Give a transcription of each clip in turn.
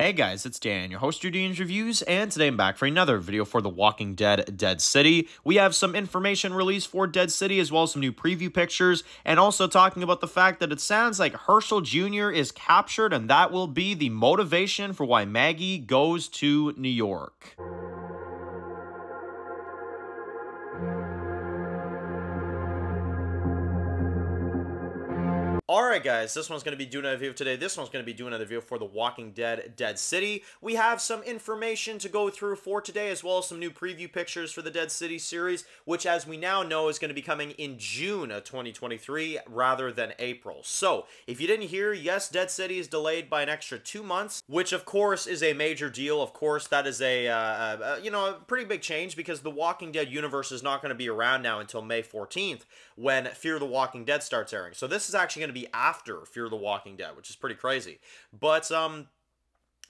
Hey guys, it's Dan, your host of Dean's Reviews, and today I'm back for another video for The Walking Dead Dead City. We have some information released for Dead City, as well as some new preview pictures, and also talking about the fact that it sounds like Hershel Jr. is captured, and that will be the motivation for why Maggie goes to New York. Alright guys, this one's going to be doing another video today. This one's going to be doing another video for The Walking Dead Dead City. We have some information to go through for today, as well as some new preview pictures for the Dead City series, which as we now know is going to be coming in June of 2023 rather than April. So, if you didn't hear, yes, Dead City is delayed by an extra 2 months, which of course is a major deal. Of course, that is a pretty big change because the Walking Dead universe is not going to be around now until May 14th when Fear the Walking Dead starts airing. So this is actually going to be after Fear the Walking Dead, which is pretty crazy. But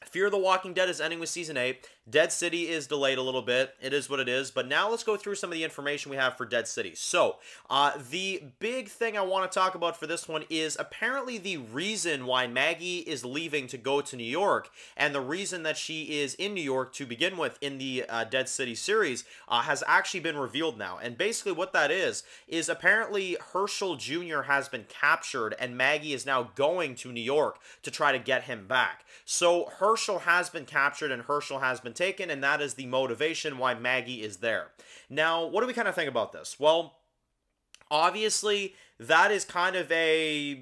Fear the Walking Dead is ending with Season 8. Dead City is delayed a little bit. It is what it is. But now let's go through some of the information we have for Dead City. So, the big thing I want to talk about for this one is apparently the reason why Maggie is leaving to go to New York, and the reason that she is in New York to begin with in the Dead City series has actually been revealed now. And basically what that is apparently Hershel Jr. has been captured, and Maggie is now going to New York to try to get him back. So, Hershel has been captured and Hershel has been taken, and that is the motivation why Maggie is there. Now, what do we kind of think about this? Well, obviously, that is kind of a,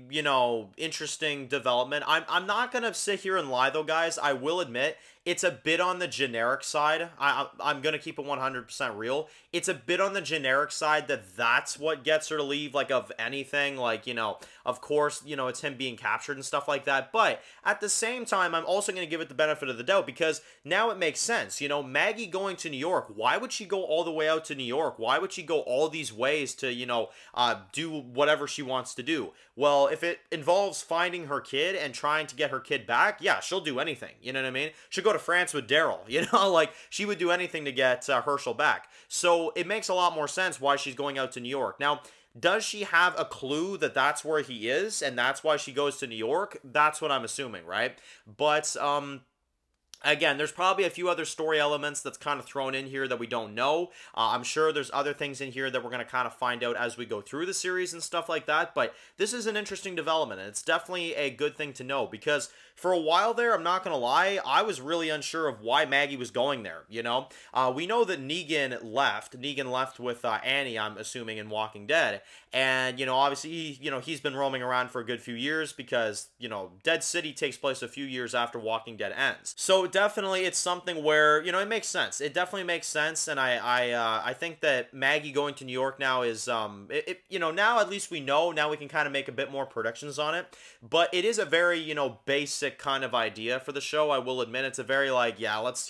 interesting development. I'm not going to sit here and lie, though, guys. I will admit, it's a bit on the generic side. I'm going to keep it 100% real. It's a bit on the generic side that's what gets her to leave, like, of anything. Like, of course, it's him being captured and stuff like that. But at the same time, I'm also going to give it the benefit of the doubt because now it makes sense. Maggie going to New York, why would she go all the way out to New York? Why would she go all these ways to, do whatever she wants to do? Well, if it involves finding her kid and trying to get her kid back, yeah, she'll do anything. You know what I mean? She'll go to France with Daryl, like she would do anything to get Hershel back. So it makes a lot more sense why she's going out to New York. Now, does she have a clue that that's where he is and that's why she goes to New York? That's what I'm assuming, right? But, again, there's probably a few other story elements that's kind of thrown in here that we don't know. I'm sure there's other things in here that we're going to kind of find out as we go through the series and stuff like that, but this is an interesting development, and it's definitely a good thing to know, because for a while there, I'm not going to lie, I was really unsure of why Maggie was going there, We know that Negan left with Annie, I'm assuming, in Walking Dead, and, obviously, he's been roaming around for a good few years because, Dead City takes place a few years after Walking Dead ends. So definitely it's something where, it makes sense. It definitely makes sense, and I think that Maggie going to New York now is, now at least we know, now we can kind of make a bit more predictions on it, but it is a very, basic kind of idea for the show, I will admit. It's a very, like, yeah, let's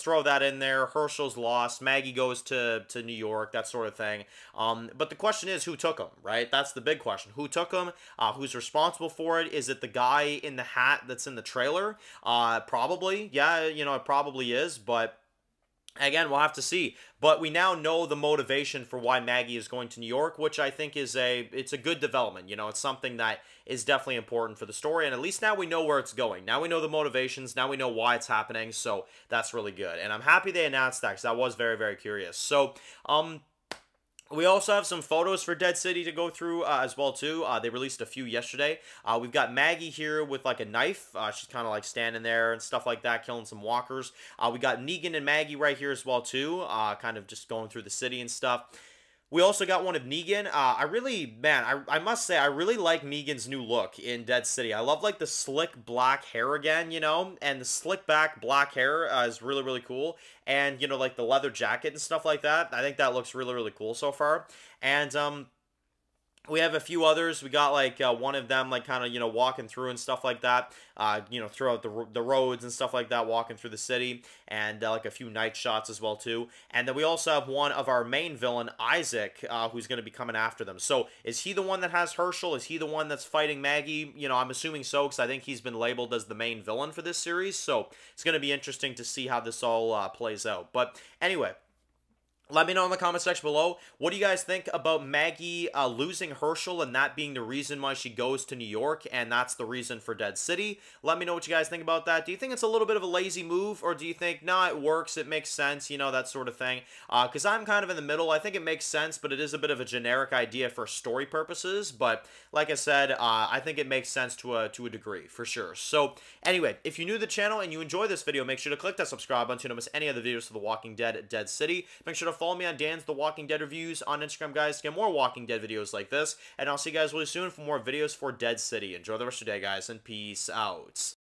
throw that in there. Hershel's lost. Maggie goes to New York, that sort of thing. But the question is, who took him, right? That's the big question. Who took him? Who's responsible for it? Is it the guy in the hat that's in the trailer? Probably. Yeah, it probably is, but again, we'll have to see. But we now know the motivation for why Maggie is going to New York, which I think is it's a good development. It's something that is definitely important for the story, and at least now we know where it's going. Now we know the motivations, now we know why it's happening, so that's really good. And I'm happy they announced that, because I was very, very curious. So, we also have some photos for Dead City to go through as well, too. They released a few yesterday. We've got Maggie here with, like, a knife. She's kind of, like, standing there and stuff like that, killing some walkers. We got Negan and Maggie right here as well, too, kind of just going through the city and stuff. We also got one of Negan. I must say, I really like Negan's new look in Dead City. I love, like, the slick black hair again, and the slick back black hair is really, really cool. And, like, the leather jacket and stuff like that. I think that looks really, really cool so far. And, we have a few others. We got, like, one of them, like, kind of, walking through and stuff like that, throughout the roads and stuff like that, walking through the city, and, like, a few night shots as well, too. And then we also have one of our main villain, Isaac, who's going to be coming after them. So, is he the one that has Hershel? Is he the one that's fighting Maggie? I'm assuming so, because I think he's been labeled as the main villain for this series, so it's going to be interesting to see how this all plays out. But, anyway, Let me know in the comment section below. What do you guys think about Maggie losing Hershel and that being the reason why she goes to New York, and that's the reason for Dead City? Let me know what you guys think about that. Do you think it's a little bit of a lazy move, or do you think, nah, it works, it makes sense, you know, that sort of thing? Because I'm kind of in the middle. I think it makes sense, but it is a bit of a generic idea for story purposes. But like I said, I think it makes sense to a degree, for sure. So anyway, if you're new to the channel and you enjoy this video, make sure to click that subscribe button so you don't miss any other videos for The Walking Dead Dead City. Make sure to follow me on Dan's The Walking Dead Reviews on Instagram, guys, to get more Walking Dead videos like this. And I'll see you guys really soon for more videos for Dead City. Enjoy the rest of your day, guys, and peace out.